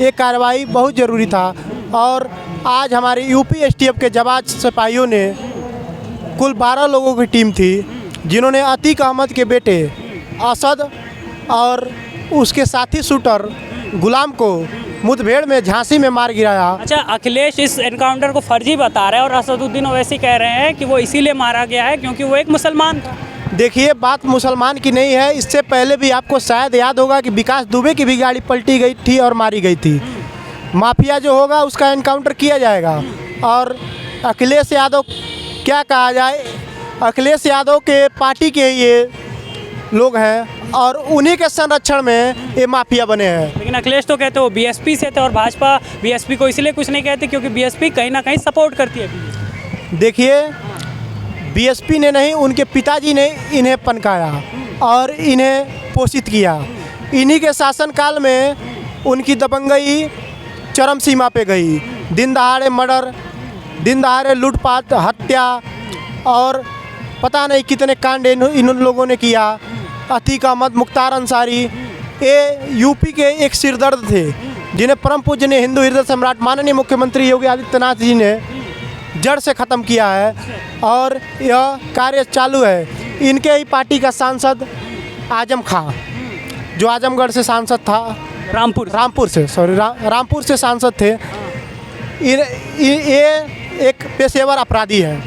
ये कार्रवाई बहुत ज़रूरी था। और आज हमारे यूपी एसटीएफ के जाबाज सिपाहियों ने, कुल 12 लोगों की टीम थी, जिन्होंने अतीक अहमद के बेटे असद और उसके साथी शूटर गुलाम को मुठभेड़ में झांसी में मार गिराया। अच्छा, अखिलेश इस एनकाउंटर को फर्जी बता रहे हैं और असदुद्दीन ओवैसी कह रहे हैं कि वो इसीलिए मारा गया है क्योंकि वो एक मुसलमान था। देखिए, बात मुसलमान की नहीं है। इससे पहले भी आपको शायद याद होगा कि विकास दुबे की भी गाड़ी पलटी गई थी और मारी गई थी। माफिया जो होगा उसका एनकाउंटर किया जाएगा। और अखिलेश यादव, क्या कहा जाए, अखिलेश यादव के पार्टी के ये लोग हैं और उन्हीं के संरक्षण में ये माफिया बने हैं। लेकिन अखिलेश तो कहते हैं वो बीएसपी से थे और भाजपा बीएसपी को इसलिए कुछ नहीं कहती क्योंकि बीएसपी कहीं ना कहीं सपोर्ट करती है। देखिए, बीएसपी ने नहीं, उनके पिताजी ने इन्हें पनकाया और इन्हें पोषित किया। इन्हीं के शासनकाल में उनकी दबंगई चरम सीमा पे गई। दिन दहाड़े मर्डर, दिन दहाड़े लूटपाट, हत्या और पता नहीं कितने कांड इन लोगों ने किया। अतीक अहमद, मुख्तार अंसारी, ये यूपी के एक सिरदर्द थे, जिन्हें परम पूजनीय हिंदू हृदय सम्राट माननीय मुख्यमंत्री योगी आदित्यनाथ जी ने जड़ से ख़त्म किया है और यह कार्य चालू है। इनके ही पार्टी का सांसद आजम खां, जो आजमगढ़ से सांसद था, रामपुर से सांसद थे। ये एक पेशेवर अपराधी है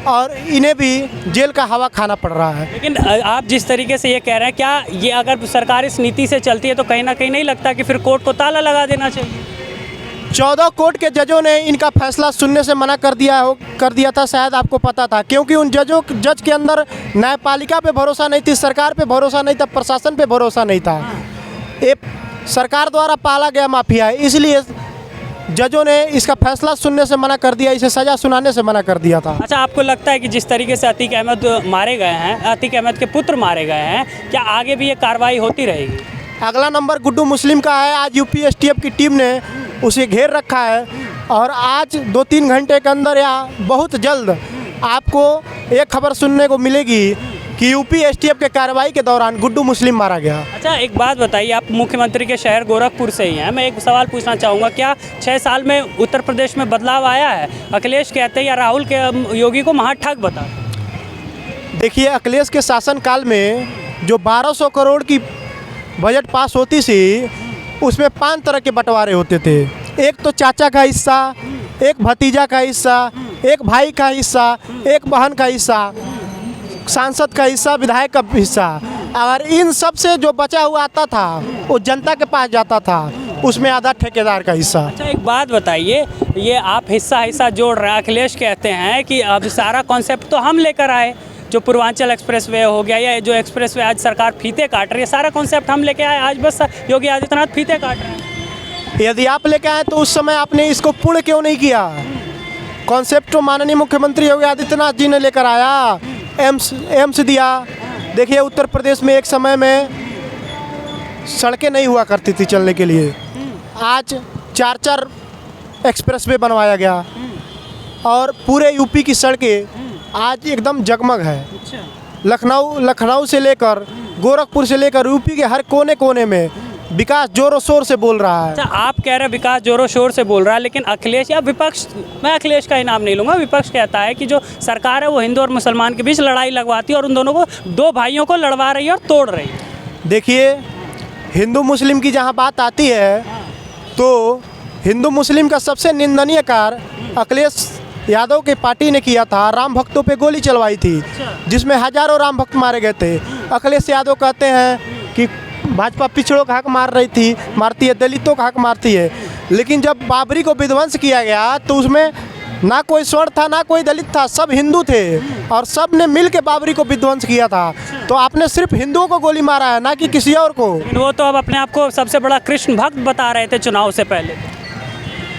और इन्हें भी जेल का हवा खाना पड़ रहा है। लेकिन आप जिस तरीके से ये कह रहे हैं, क्या ये अगर सरकार इस नीति से चलती है तो कहीं ना कहीं नहीं लगता कि फिर कोर्ट को ताला लगा देना चाहिए? 14 कोर्ट के जजों ने इनका फैसला सुनने से मना कर दिया था। शायद आपको पता था, क्योंकि उन जज के अंदर न्यायपालिका पे भरोसा नहीं थी, सरकार पे भरोसा नहीं था, प्रशासन पे भरोसा नहीं था। ये सरकार द्वारा पाला गया माफिया है, इसलिए जजों ने इसका फैसला सुनने से मना कर दिया, इसे सज़ा सुनाने से मना कर दिया था। अच्छा, आपको लगता है कि जिस तरीके से अतीक अहमद मारे गए हैं, अतीक अहमद के पुत्र मारे गए हैं, क्या आगे भी ये कार्रवाई होती रहेगी? अगला नंबर गुड्डू मुस्लिम का है। आज यूपी एसटीएफ की टीम ने उसे घेर रखा है और आज 2-3 घंटे के अंदर या बहुत जल्द आपको एक खबर सुनने को मिलेगी कि यूपी एसटीएफ के कार्रवाई के दौरान गुड्डू मुस्लिम मारा गया। अच्छा, एक बात बताइए, आप मुख्यमंत्री के शहर गोरखपुर से ही हैं। मैं एक सवाल पूछना चाहूँगा, क्या 6 साल में उत्तर प्रदेश में बदलाव आया है? अखिलेश कहते हैं या राहुल के योगी को महाठग बता। देखिए, अखिलेश के शासनकाल में जो 1200 करोड़ की बजट पास होती थी, उसमें 5 तरह के बंटवारे होते थे। एक तो चाचा का हिस्सा, एक भतीजा का हिस्सा, एक भाई का हिस्सा, एक बहन का हिस्सा, सांसद का हिस्सा, विधायक का हिस्सा। अगर इन सब से जो बचा हुआ आता था वो जनता के पास जाता था, उसमें आधा ठेकेदार का हिस्सा। अच्छा, एक बात बताइए, ये आप हिस्सा जोड़ रहे हैं। अखिलेश कहते हैं कि अब सारा कॉन्सेप्ट तो हम लेकर आए, जो पूर्वांचल एक्सप्रेसवे हो गया या जो एक्सप्रेसवे आज सरकार फीते काट रही है, सारा कॉन्सेप्ट हम लेके आए। आज बस योगी आदित्यनाथ फीते काट रहे हैं। यदि आप लेके आए तो उस समय आपने इसको पूर्ण क्यों नहीं किया? कॉन्सेप्ट तो माननीय मुख्यमंत्री योगी आदित्यनाथ जी ने लेकर आया, एम्स दिया। देखिए, उत्तर प्रदेश में एक समय में सड़कें नहीं हुआ करती थी चलने के लिए, आज 4-4 एक्सप्रेसवे बनवाया गया और पूरे यूपी की सड़कें आज एकदम जगमग है। लखनऊ से लेकर गोरखपुर से लेकर यूपी के हर कोने कोने में विकास जोरों शोर से बोल रहा है। अच्छा, आप कह रहे हैं विकास जोरों शोर से बोल रहा है, लेकिन अखिलेश या विपक्ष, मैं अखिलेश का ही नाम नहीं लूँगा, विपक्ष कहता है कि जो सरकार है वो हिंदू और मुसलमान के बीच लड़ाई लगवाती है और उन दोनों को, 2 भाइयों को लड़वा रही है और तोड़ रही है। देखिए, हिंदू मुस्लिम की जहाँ बात आती है तो हिंदू मुस्लिम का सबसे निंदनीय कार्य अखिलेश यादव के पार्टी ने किया था। राम भक्तों पे गोली चलवाई थी, जिसमें हजारों राम भक्त मारे गए थे। अखिलेश यादव कहते हैं कि भाजपा पिछड़ों का हक मारती है, दलितों का हक मारती है। लेकिन जब बाबरी को विध्वंस किया गया तो उसमें ना कोई स्वर्ण था, ना कोई दलित था, सब हिंदू थे और सब ने मिल के बाबरी को विध्वंस किया था। तो आपने सिर्फ हिंदुओं को गोली मारा है, ना कि किसी और को। वो तो अब अपने आप को सबसे बड़ा कृष्ण भक्त बता रहे थे चुनाव से पहले।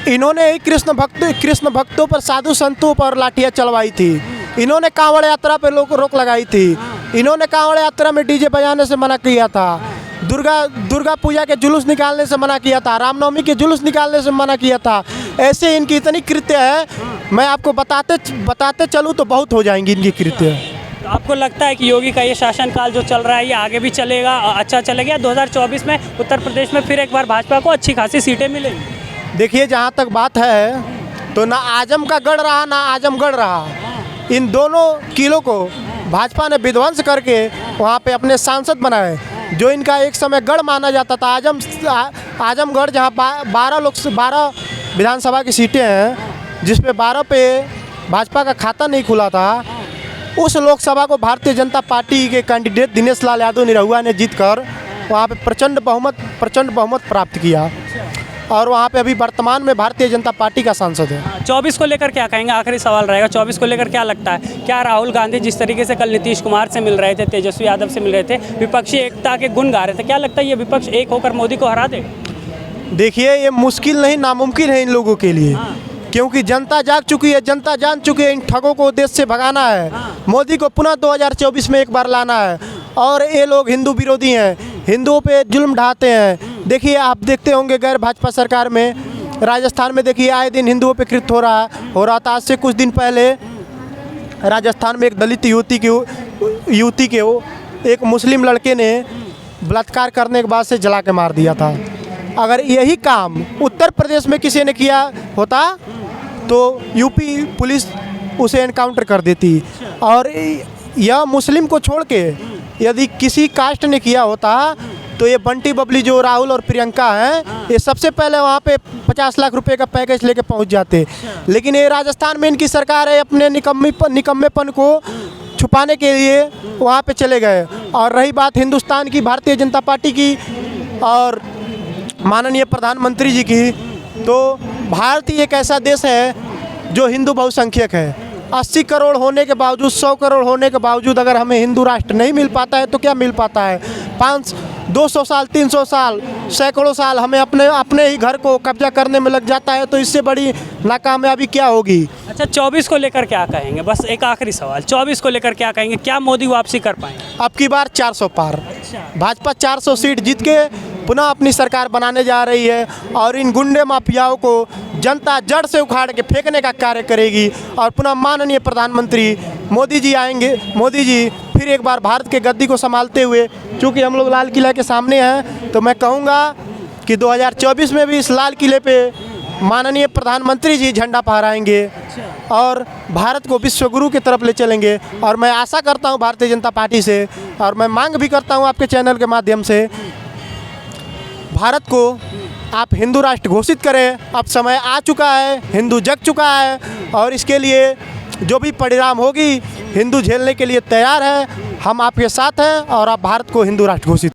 इन्होंने ही कृष्ण भक्तों पर, साधु संतों पर लाठियाँ चलवाई थी। इन्होंने कांवड़ यात्रा पर रोक लगाई थी। इन्होंने कांवड़ यात्रा में डीजे बजाने से मना किया था। दुर्गा पूजा के जुलूस निकालने से मना किया था। रामनवमी के जुलूस निकालने से मना किया था। ऐसे इनकी इतनी कृत्य है, मैं आपको बताते चलूँ तो बहुत हो जाएंगी इनकी कृत्य। तो आपको लगता है कि योगी का ये शासनकाल जो चल रहा है ये आगे भी चलेगा, अच्छा चलेगा? 2024 में उत्तर प्रदेश में फिर एक बार भाजपा को अच्छी खासी सीटें मिलेंगी? देखिए, जहाँ तक बात है तो ना आजम का गढ़ रहा ना आजमगढ़ रहा। इन दोनों किलों को भाजपा ने विध्वंस करके वहाँ पे अपने सांसद बनाए। जो इनका एक समय गढ़ माना जाता था आजमगढ़, जहाँ 12 विधानसभा की सीटें हैं, जिस पे 12 पे भाजपा का खाता नहीं खुला था, उस लोकसभा को भारतीय जनता पार्टी के कैंडिडेट दिनेश लाल यादव निरहुआ ने जीतकर वहाँ पे प्रचंड बहुमत प्राप्त किया और वहाँ पे अभी वर्तमान में भारतीय जनता पार्टी का सांसद है। 24 को लेकर क्या कहेंगे? आखिरी सवाल रहेगा, 24 को लेकर क्या लगता है? क्या राहुल गांधी जिस तरीके से कल नीतीश कुमार से मिल रहे थे, तेजस्वी यादव से मिल रहे थे, विपक्षी एकता के गुण गा रहे थे, क्या लगता है ये विपक्ष एक होकर मोदी को हरा देगा? देखिए, ये मुश्किल नहीं नामुमकिन है इन लोगों के लिए, क्योंकि जनता जाग चुकी है, जनता जान चुकी है इन ठगों को देश से भगाना है। मोदी को पुनः 2024 में एक बार लाना है। और ये लोग हिंदू विरोधी हैं, हिंदुओं पे जुल्म ढाते हैं। देखिए, आप देखते होंगे गैर भाजपा सरकार में राजस्थान में देखिए आए दिन हिंदुओं पे कृत्य हो रहा था। आज से कुछ दिन पहले राजस्थान में एक दलित युवती के एक मुस्लिम लड़के ने बलात्कार करने के बाद से जला के मार दिया था। अगर यही काम उत्तर प्रदेश में किसी ने किया होता तो यूपी पुलिस उसे एनकाउंटर कर देती। और यह मुस्लिम को छोड़ के यदि किसी कास्ट ने किया होता तो ये बंटी बबली जो राहुल और प्रियंका हैं, ये सबसे पहले वहाँ पे 50 लाख रुपए का पैकेज लेके पहुँच जाते। लेकिन ये राजस्थान में इनकी सरकार है, अपने निकम्मेपन को छुपाने के लिए वहाँ पे चले गए। और रही बात हिंदुस्तान की भारतीय जनता पार्टी की और माननीय प्रधानमंत्री जी की, तो भारत ही एक ऐसा देश है जो हिंदू बहुसंख्यक है। 80 करोड़ होने के बावजूद, 100 करोड़ होने के बावजूद अगर हमें हिंदू राष्ट्र नहीं मिल पाता है तो क्या मिल पाता है? 200 साल, 300 साल, सैकड़ों साल हमें अपने ही घर को कब्जा करने में लग जाता है, तो इससे बड़ी नाकामयाबी क्या होगी? अच्छा, 24 को लेकर क्या कहेंगे? बस एक आखिरी सवाल, 24 को लेकर क्या कहेंगे? क्या मोदी वापसी कर पाएंगे? अब की बार 400 पार। भाजपा 400 सीट जीत के पुनः अपनी सरकार बनाने जा रही है और इन गुंडे माफियाओं को जनता जड़ से उखाड़ के फेंकने का कार्य करेगी। और पुनः माननीय प्रधानमंत्री मोदी जी आएंगे। मोदी जी फिर एक बार भारत के गद्दी को संभालते हुए, चूँकि हम लोग लाल किला के सामने हैं, तो मैं कहूँगा कि 2024 में भी इस लाल किले पे माननीय प्रधानमंत्री जी झंडा फहराएंगे और भारत को विश्व गुरु की तरफ ले चलेंगे। और मैं आशा करता हूँ भारतीय जनता पार्टी से, और मैं मांग भी करता हूँ आपके चैनल के माध्यम से, भारत को आप हिंदू राष्ट्र घोषित करें। अब समय आ चुका है, हिंदू जग चुका है और इसके लिए जो भी परिणाम होगी हिंदू झेलने के लिए तैयार है। हम आपके साथ हैं और आप भारत को हिंदू राष्ट्र घोषित